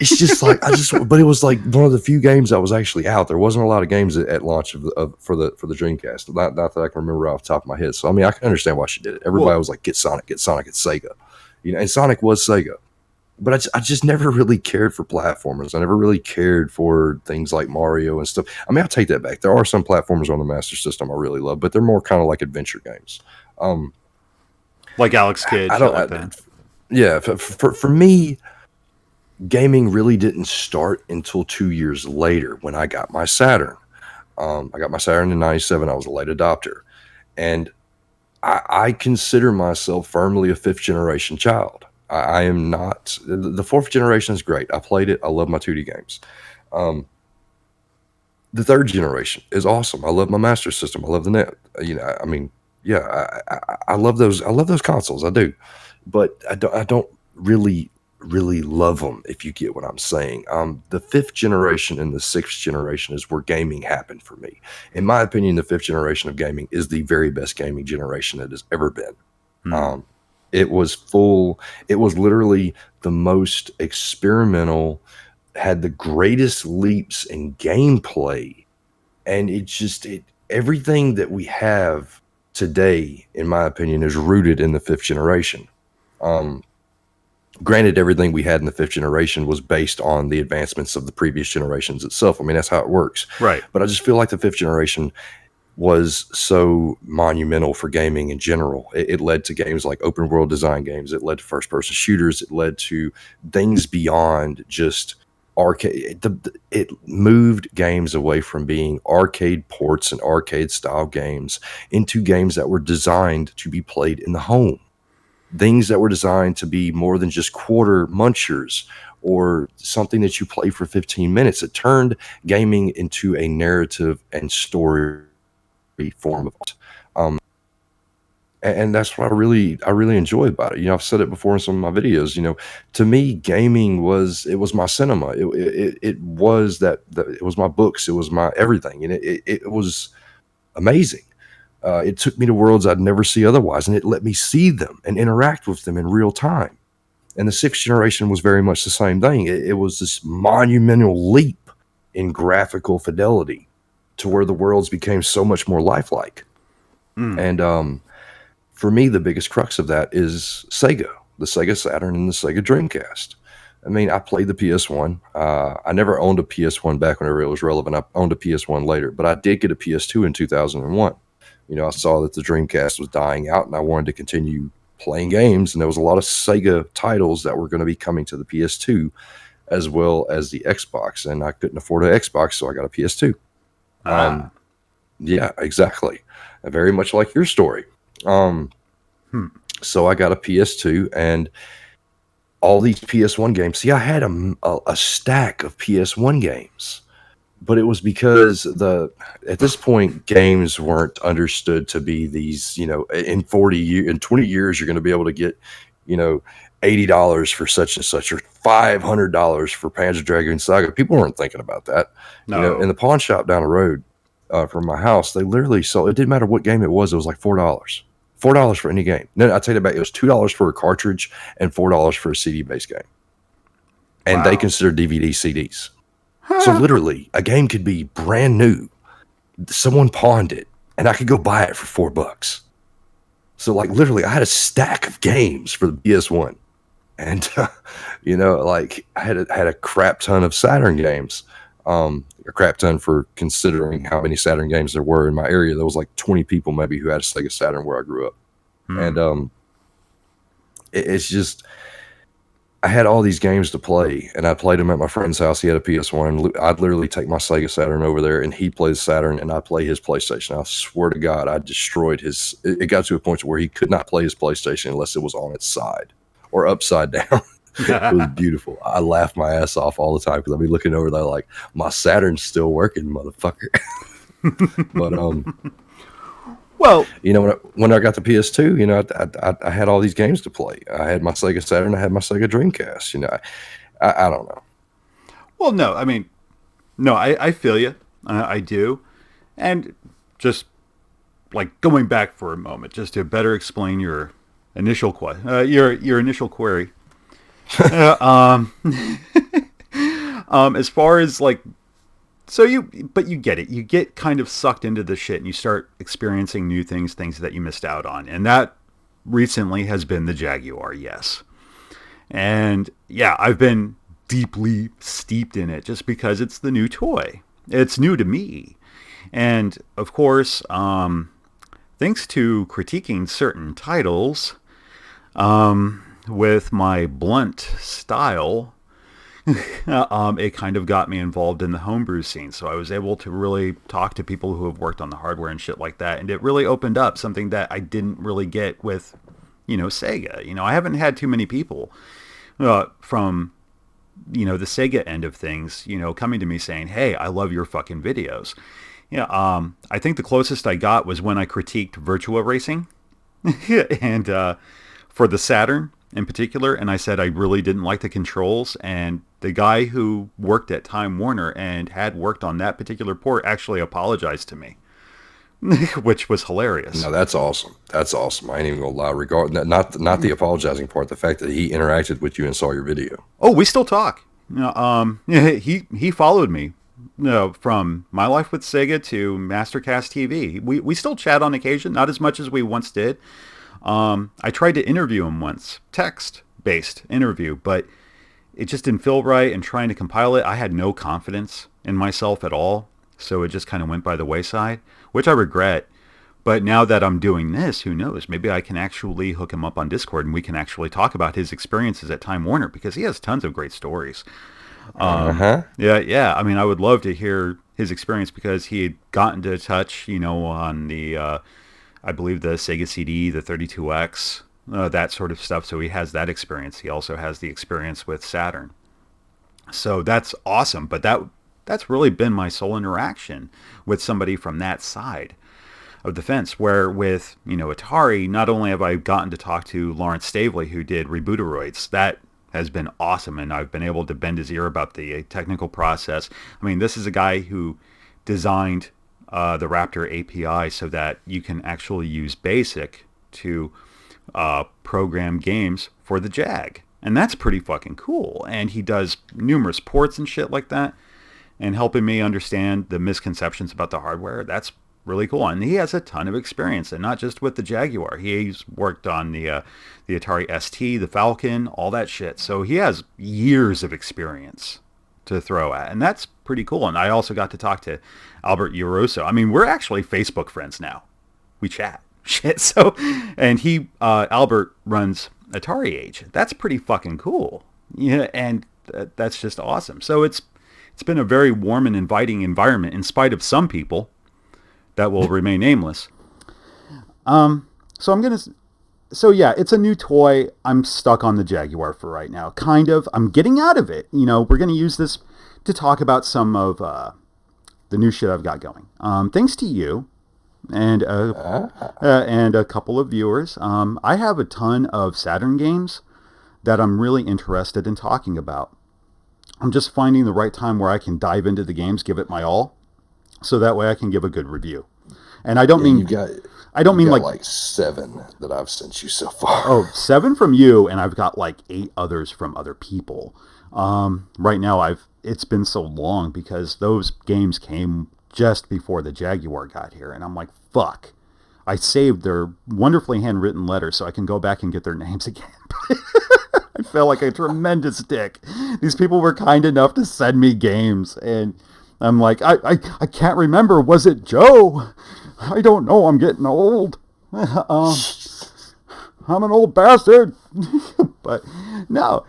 It's just like but it was like one of the few games that was actually out. There wasn't a lot of games at launch for the Dreamcast. Not that I can remember off the top of my head. So I mean, I can understand why she did it. Everybody was like, get Sonic, it's Sega, and Sonic was Sega. But I just never really cared for platformers. I never really cared for things like Mario and stuff. I mean, I'll take that back. There are some platformers on the Master System I really love, but they're more kind of like adventure games. Like Alex Kidd, I don't. like that. Yeah, for me, gaming really didn't start until 2 years later when I got my Saturn. I got my Saturn in '97. I was a late adopter, and I consider myself firmly a fifth generation child. I am not. The fourth generation is great. I played it. I love my 2D games. The third generation is awesome. I love my Master System. I love the net. I mean, yeah, I love those. I love those consoles. I do, but I don't really love them. If you get what I'm saying. The fifth generation and the sixth generation is where gaming happened for me. In my opinion, the fifth generation of gaming is the very best gaming generation that has ever been. It was full. It was literally the most experimental, had the greatest leaps in gameplay, and everything that we have today, in my opinion, is rooted in the fifth generation. Granted, everything we had in the fifth generation was based on the advancements of the previous generations itself. I mean, that's how it works. Right. But I just feel like the fifth generation was so monumental for gaming in general. It led to games like open world design games. It led to first person shooters. It led to things beyond just arcade. It moved games away from being arcade ports and arcade style games into games that were designed to be played in the home. Things that were designed to be more than just quarter munchers or something that you play for 15 minutes. It turned gaming into a narrative and story form of art. And that's what I really enjoy about it. I've said it before in some of my videos. To me, gaming was my cinema. It was it was my books. It was my everything, and it was amazing. It took me to worlds I'd never see otherwise, and it let me see them and interact with them in real time. And the sixth generation was very much the same thing. It was this monumental leap in graphical fidelity to where the worlds became so much more lifelike. And for me, the biggest crux of that is Sega, the Sega Saturn and the Sega Dreamcast. I mean, I played the PS1. I never owned a PS1 back whenever it was relevant. I owned a PS1 later, but I did get a PS2 in 2001. I saw that the Dreamcast was dying out and I wanted to continue playing games. And there was a lot of Sega titles that were going to be coming to the PS2 as well as the Xbox. And I couldn't afford an Xbox, so I got a PS2. Yeah, exactly. Very much like your story. So I got a PS2 and all these PS1 games. See, I had a stack of PS1 games, but it was because at this point games weren't understood to be these, in 20 years you're going to be able to get, $80 for such and such or $500 for Panzer Dragoon Saga. People weren't thinking about that. No. In the pawn shop down the road from my house, they literally sold. It didn't matter what game it was like $4. $4 for any game. No, I take it back. It was $2 for a cartridge and $4 for a CD-based game. And they consider DVD CDs. So literally, a game could be brand new. Someone pawned it, and I could go buy it for $4. So literally, I had a stack of games for the PS1, and I had a crap ton of Saturn games. A crap ton for considering how many Saturn games there were in my area. There was 20 people maybe who had a Sega Saturn where I grew up. And it's just, I had all these games to play, and I played them at my friend's house. He had a PS1, and I'd literally take my Sega Saturn over there, and he plays Saturn, and I play his PlayStation. I swear to God, I destroyed his. It got to a point where he could not play his PlayStation unless it was on its side or upside down. It was beautiful. I laugh my ass off all the time because I'll be looking over there like, my Saturn's still working, motherfucker. But well, when I got the PS2, I had all these games to play. I had my Sega Saturn, I had my Sega Dreamcast. I don't know. Well, no, I mean, no, I feel you. I do. And just going back for a moment, just to better explain your initial your initial query. As far as like, so but you get it. You get kind of sucked into the shit and you start experiencing new things, things that you missed out on. And that recently has been the Jaguar, yes. And yeah, I've been deeply steeped in it just because it's the new toy. It's new to me. And of course, thanks to critiquing certain titles with my blunt style, it kind of got me involved in the homebrew scene. So I was able to really talk to people who have worked on the hardware and shit like that. And it really opened up something that I didn't really get with, Sega. I haven't had too many people from, the Sega end of things, coming to me saying, hey, I love your fucking videos. Yeah, I think the closest I got was when I critiqued Virtua Racing and for the Saturn in particular, and I said I really didn't like the controls, and the guy who worked at Time Warner and had worked on that particular port actually apologized to me, which was hilarious. No, that's awesome. That's awesome. I ain't even gonna lie. Not the apologizing part. The fact that he interacted with you and saw your video. Oh, we still talk. He followed me. From My Life with Sega to Mastercast TV. We still chat on occasion, not as much as we once did. I tried to interview him once, text-based interview, but it just didn't feel right, and trying to compile it, I had no confidence in myself at all, so it just kind of went by the wayside, which I regret. But now that I'm doing this, who knows, maybe I can actually hook him up on Discord and we can actually talk about his experiences at Time Warner, because he has tons of great stories. Yeah. I mean, I would love to hear his experience because he had gotten to touch, on the, I believe the Sega CD, the 32X, that sort of stuff. So he has that experience. He also has the experience with Saturn. So that's awesome. But that's really been my sole interaction with somebody from that side of the fence. Where with, Atari, not only have I gotten to talk to Lawrence Stavely, who did Rebooteroids, that has been awesome, and I've been able to bend his ear about the technical process. I mean, this is a guy who designed the Raptor API so that you can actually use BASIC to program games for the Jag. And that's pretty fucking cool. And he does numerous ports and shit like that, and helping me understand the misconceptions about the hardware. That's really cool. And he has a ton of experience, and not just with the Jaguar. He's worked on the Atari ST, the Falcon, all that shit. So he has years of experience to throw at, and that's pretty cool. And I also got to talk to Albert Rosa. I mean, we're actually Facebook friends now. We chat shit. So, and Albert runs Atari Age. That's pretty fucking cool. Yeah, and that's just awesome. So it's been a very warm and inviting environment, in spite of some people that will remain nameless. So yeah, it's a new toy. I'm stuck on the Jaguar for right now. Kind of. I'm getting out of it. We're going to use this to talk about some of the new shit I've got going. Thanks to you and a couple of viewers. I have a ton of Saturn games that I'm really interested in talking about. I'm just finding the right time where I can dive into the games, give it my all, so that way I can give a good review. And I don't mean like 7 that I've sent you so far. Oh, 7 from you, and I've got like 8 others from other people. Right now it's been so long because those games came just before the Jaguar got here, and I'm like, fuck. I saved their wonderfully handwritten letters so I can go back and get their names again. I felt like a tremendous dick. These people were kind enough to send me games, and I'm like, I can't remember. Was it Joe? I don't know. I'm getting old. I'm an old bastard. But no.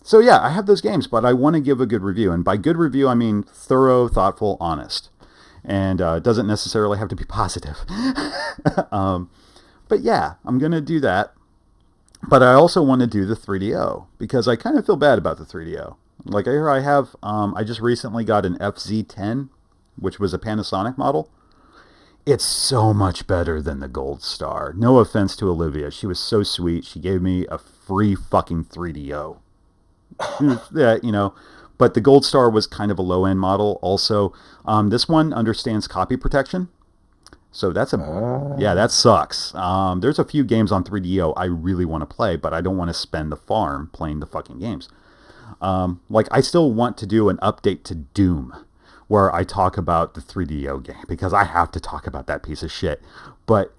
So yeah, I have those games, but I want to give a good review. And by good review, I mean thorough, thoughtful, honest. And it doesn't necessarily have to be positive. But yeah, I'm going to do that. But I also want to do the 3DO because I kind of feel bad about the 3DO. Like here I have, I just recently got an FZ10, which was a Panasonic model. It's so much better than the Gold Star. No offense to Olivia. She was so sweet. She gave me a free fucking 3DO. Yeah, but the Gold Star was kind of a low-end model. Also, this one understands copy protection. So that's yeah, that sucks. There's a few games on 3DO I really want to play, but I don't want to spend the farm playing the fucking games. Like, I still want to do an update to Doom where I talk about the 3DO game because I have to talk about that piece of shit. But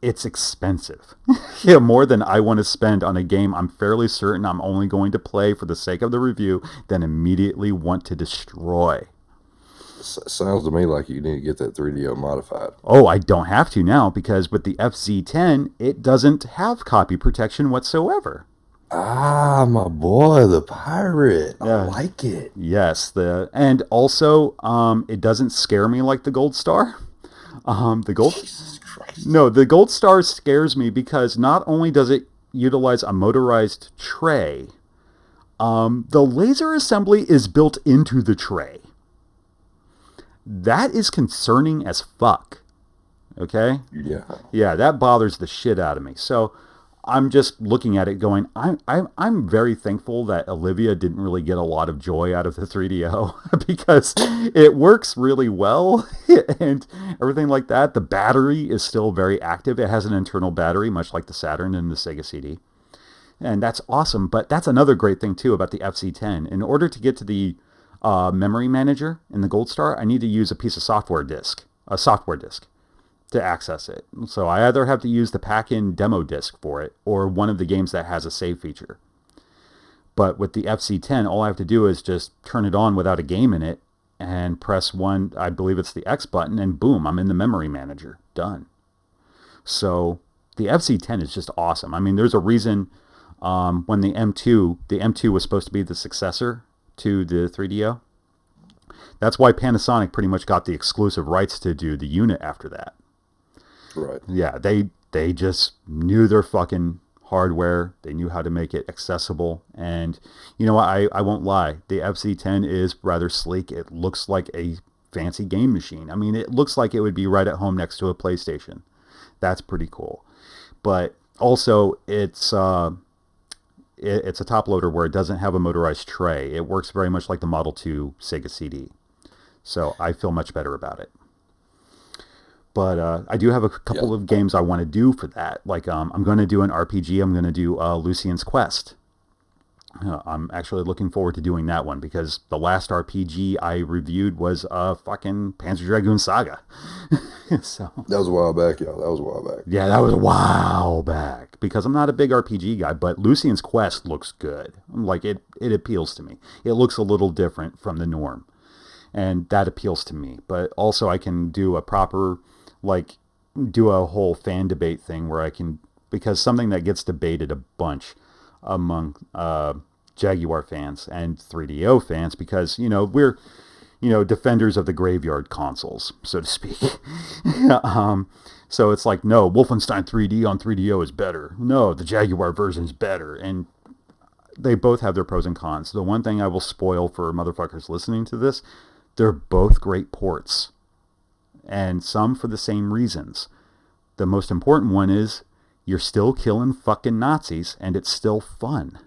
it's expensive. Yeah, more than I want to spend on a game I'm fairly certain I'm only going to play for the sake of the review, then immediately want to destroy. Sounds to me like you need to get that 3DO modified. Oh, I don't have to now because with the FZ10, it doesn't have copy protection whatsoever. Ah, my boy, the pirate. Yeah. I like it. Yes, and also it doesn't scare me like the Gold Star. The Gold Jesus Christ. No, the Gold Star scares me because not only does it utilize a motorized tray, the laser assembly is built into the tray. That is concerning as fuck. Okay? Yeah. Yeah, that bothers the shit out of me. So I'm just looking at it going, I'm very thankful that Olivia didn't really get a lot of joy out of the 3DO because it works really well and everything like that. The battery is still very active. It has an internal battery, much like the Saturn and the Sega CD. And that's awesome. But that's another great thing, too, about the FC10. In order to get to the memory manager in the Gold Star, I need to use a software disk, to access it. So I either have to use the pack-in demo disk for it or one of the games that has a save feature. But with the FC10, all I have to do is just turn it on without a game in it and press one, I believe it's the X button, and boom, I'm in the memory manager. Done. So the FC10 is just awesome. I mean, there's a reason when the M2 was supposed to be the successor to the 3DO. That's why Panasonic pretty much got the exclusive rights to do the unit after that. Right. Yeah, they just knew their fucking hardware. They knew how to make it accessible. And you know what? I won't lie. The FC10 is rather sleek. It looks like a fancy game machine. I mean, it looks like it would be right at home next to a PlayStation. That's pretty cool. But also, it's a top loader where it doesn't have a motorized tray. It works very much like the Model 2 Sega CD. So I feel much better about it. But I do have a couple of games I want to do for that. Like I'm going to do an RPG. I'm going to do Lucian's Quest. I'm actually looking forward to doing that one because the last RPG I reviewed was fucking Panzer Dragoon Saga. So that was a while back, y'all. That was a while back. Yeah, that was a while back because I'm not a big RPG guy, but Lucian's Quest looks good. Like it appeals to me. It looks a little different from the norm, and that appeals to me. But also, I can do a proper do a whole fan debate thing where I can, because something that gets debated a bunch among Jaguar fans and 3DO fans, because we're defenders of the graveyard consoles, so to speak. So it's like, no, Wolfenstein 3D on 3DO is better. No, the Jaguar version is better. And they both have their pros and cons. The one thing I will spoil for motherfuckers listening to this, they're both great ports. And some for the same reasons. The most important one is you're still killing fucking Nazis and it's still fun.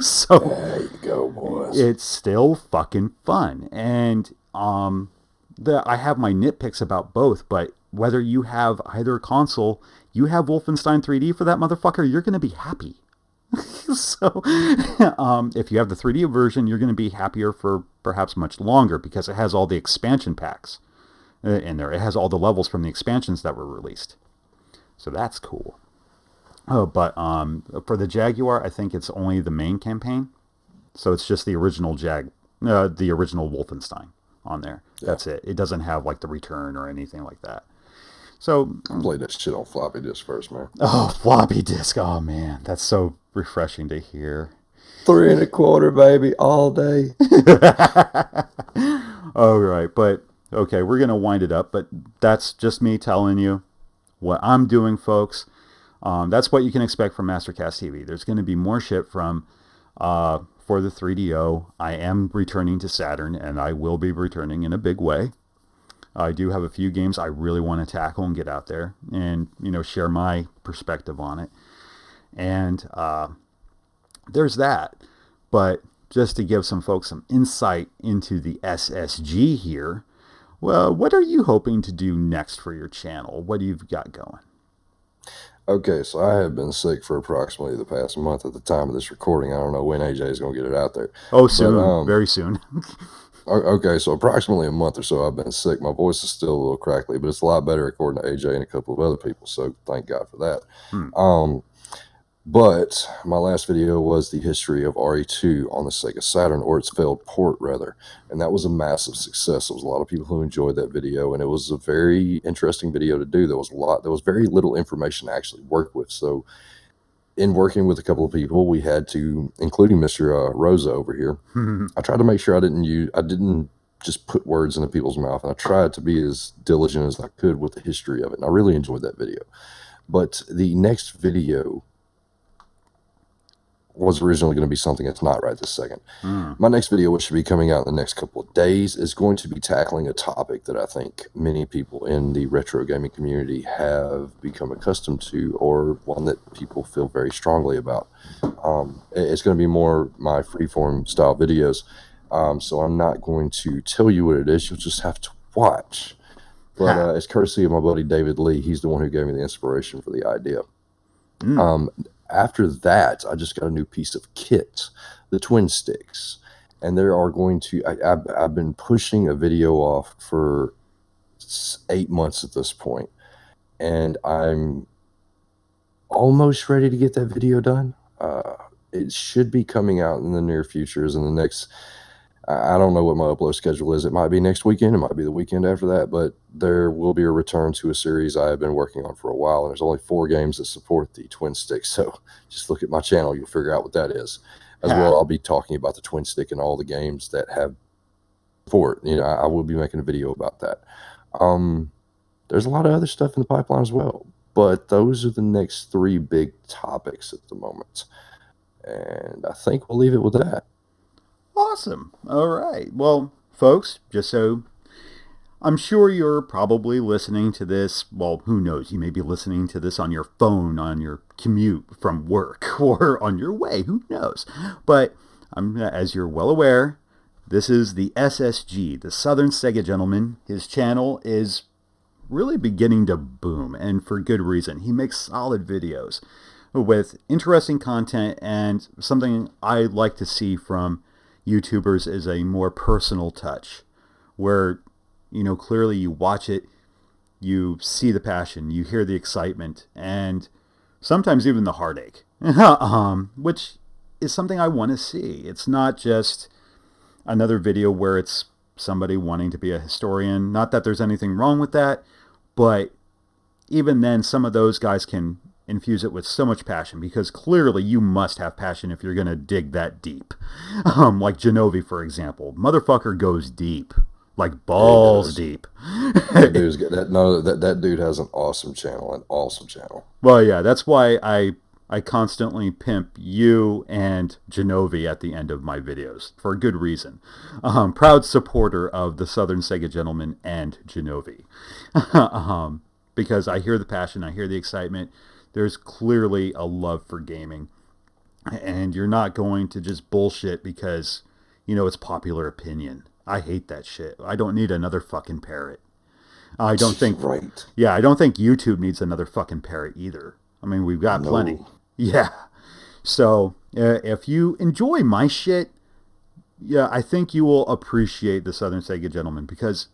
So there you go, boys. It's still fucking fun. And I have my nitpicks about both, but whether you have either console, you have Wolfenstein 3D for that motherfucker, you're going to be happy. So if you have the 3D version, you're going to be happier for perhaps much longer because it has all the expansion packs in there. It has all the levels from the expansions that were released. So that's cool. Oh, but for the Jaguar, I think it's only the main campaign. So it's just the original the original Wolfenstein on there. Yeah. That's it. It doesn't have the return or anything like that. So I played that shit on floppy disk first, man. Oh, floppy disk. Oh man, that's so refreshing to hear. 3 1/4, baby, all day. All right, but okay, we're gonna wind it up. But that's just me telling you what I'm doing, folks. That's what you can expect from Mastercast TV. There's going to be more shit from for the 3DO. I am returning to Saturn, and I will be returning in a big way. I do have a few games I really want to tackle and get out there and, share my perspective on it. And there's that. But just to give some folks some insight into the SSG here, well, what are you hoping to do next for your channel? What do you got going? Okay, so I have been sick for approximately the past month at the time of this recording. I don't know when AJ is going to get it out there. Oh, But soon. Very soon. okay, so approximately a month or so I've been sick. My voice is still a little crackly, but it's a lot better according to AJ and a couple of other people. So thank God for that. Hmm. But my last video was the history of RE2 on the Sega Saturn, or its failed port, rather. And that was a massive success. There was a lot of people who enjoyed that video, and it was a very interesting video to do. There was very little information to actually work with. So, in working with a couple of people, we had to, including Mr. Rosa over here, I tried to make sure I didn't just put words into people's mouth, and I tried to be as diligent as I could with the history of it. And I really enjoyed that video. But the next video was originally going to be something that's not right this second. My next video, which should be coming out in the next couple of days, is going to be tackling a topic that I think many people in the retro gaming community have become accustomed to, or one that people feel very strongly about. It's going to be more my freeform style videos, so I'm not going to tell you what it is. You'll just have to watch. But it's courtesy of my buddy David Lee. He's the one who gave me the inspiration for the idea. After that, I just got a new piece of kit, the twin sticks. And there are going to, I've been pushing a video off for 8 months at this point, and I'm almost ready to get that video done. It should be coming out in the near future, in the next, I don't know what my upload schedule is. It might be next weekend. It might be the weekend after that, but there will be a return to a series I have been working on for a while. And there's only 4 games that support the twin stick. So just look at my channel. You'll figure out what that is. As well, I'll be talking about the twin stick and all the games that have for it. I will be making a video about that. There's a lot of other stuff in the pipeline as well, but those are the next 3 big topics at the moment. And I think we'll leave it with that. Awesome. All right. Well, folks, just so I'm sure you're probably listening to this. Well, who knows? You may be listening to this on your phone, on your commute from work, or on your way. Who knows? But as you're well aware, this is the SSG, the Southern Sega Gentleman. His channel is really beginning to boom, and for good reason. He makes solid videos with interesting content, and something I like to see from YouTubers is a more personal touch where, clearly you watch it, you see the passion, you hear the excitement, and sometimes even the heartache, which is something I want to see. It's not just another video where it's somebody wanting to be a historian. Not that there's anything wrong with that, but even then, some of those guys can infuse it with so much passion, because clearly you must have passion if you're going to dig that deep. Like Genovi, for example. Motherfucker goes deep. Like balls deep. That dude has an awesome channel, Well, yeah, that's why I constantly pimp you and Genovi at the end of my videos, for a good reason. Proud supporter of the Southern Sega Gentleman and Genovi. Because I hear the passion, I hear the excitement. There's clearly a love for gaming, and you're not going to just bullshit because, it's popular opinion. I hate that shit. I don't need another fucking parrot. I don't think, right. Yeah, I don't think YouTube needs another fucking parrot either. I mean, we've got plenty. Yeah. So if you enjoy my shit, yeah, I think you will appreciate the Southern Sega Gentleman, because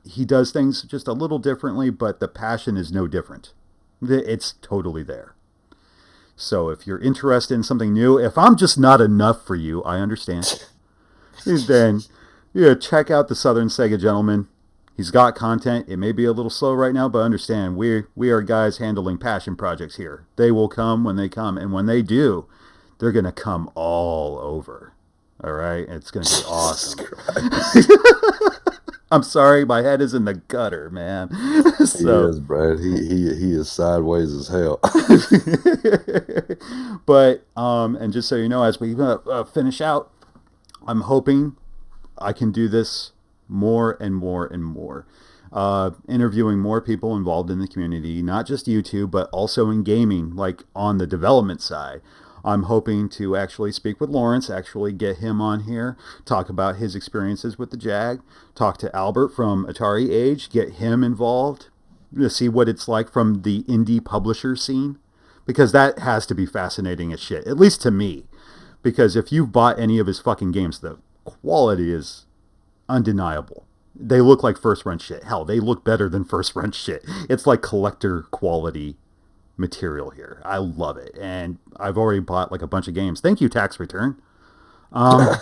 he does things just a little differently, but the passion is no different. It's totally there. So if you're interested in something new, if I'm just not enough for you, I understand. Then check out the Southern Sega Gentleman. He's got content. It may be a little slow right now, but understand, we are guys handling passion projects here. They will come when they come, and when they do, they're going to come all over. All right? It's going to be awesome. I'm sorry, my head is in the gutter, man. So, he is, Brad. He is sideways as hell. But and just so you know, as we finish out, I'm hoping I can do this more and more and more, interviewing more people involved in the community, not just YouTube, but also in gaming, like on the development side. I'm hoping to actually speak with Lawrence, actually get him on here, talk about his experiences with the Jag, talk to Albert from Atari Age, get him involved, to see what it's like from the indie publisher scene. because that has to be fascinating as shit, at least to me. Because if you've bought any of his fucking games, the quality is undeniable. They look like first run shit. Hell, they look better than first run shit. It's like collector quality material here. I love it. And I've already bought like a bunch of games. Thank you, tax return. Got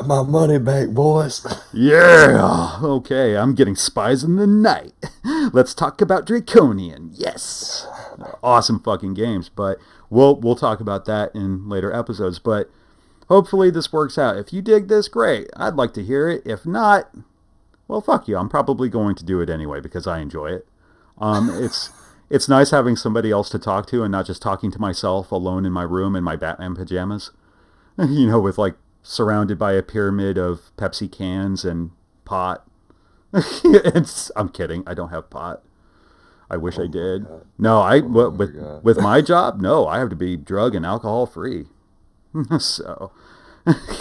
my money back, boys. Yeah. Okay, I'm getting Spies in the Night. Let's talk about Draconian. Yes. Awesome fucking games, but we'll talk about that in later episodes, but hopefully this works out. If you dig this, great. I'd like to hear it. If not, well, fuck you. I'm probably going to do it anyway because I enjoy it. It's nice having somebody else to talk to and not just talking to myself alone in my room in my Batman pajamas. With like surrounded by a pyramid of Pepsi cans and pot. I'm kidding. I don't have pot. I wish I did. No, with my job, no, I have to be drug and alcohol free. So,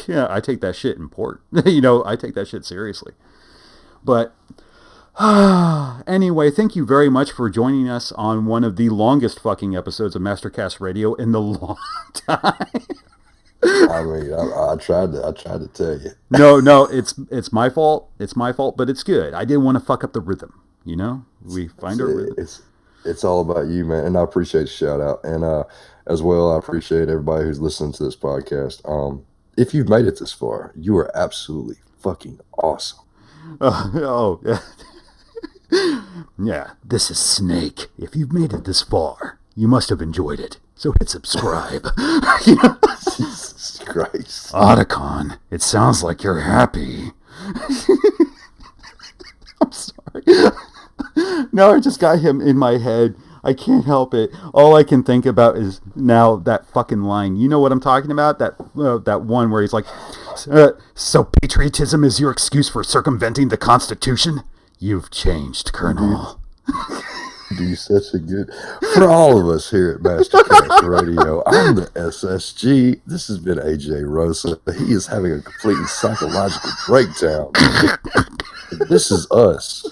yeah, I take that shit in port. I take that shit seriously. But anyway, thank you very much for joining us on one of the longest fucking episodes of Mastercast Radio in the long time. I mean, I tried to tell you. No, it's my fault. It's my fault, but it's good. I didn't want to fuck up the rhythm. We find our rhythm. It's all about you, man, and I appreciate the shout out, and as well, I appreciate everybody who's listening to this podcast. If you've made it this far, you are absolutely fucking awesome. Yeah. Yeah, this is Snake. If you've made it this far, you must have enjoyed it. So hit subscribe. Jesus Christ. Otacon, it sounds like you're happy. I'm sorry. Now I just got him in my head. I can't help it. All I can think about is now that fucking line. You know what I'm talking about? That one where he's like, so patriotism is your excuse for circumventing the Constitution? You've changed, Colonel. Do such a good... For all of us here at Mastercast Radio, I'm the SSG. This has been AJ Rosa. He is having a completely psychological breakdown. This is us.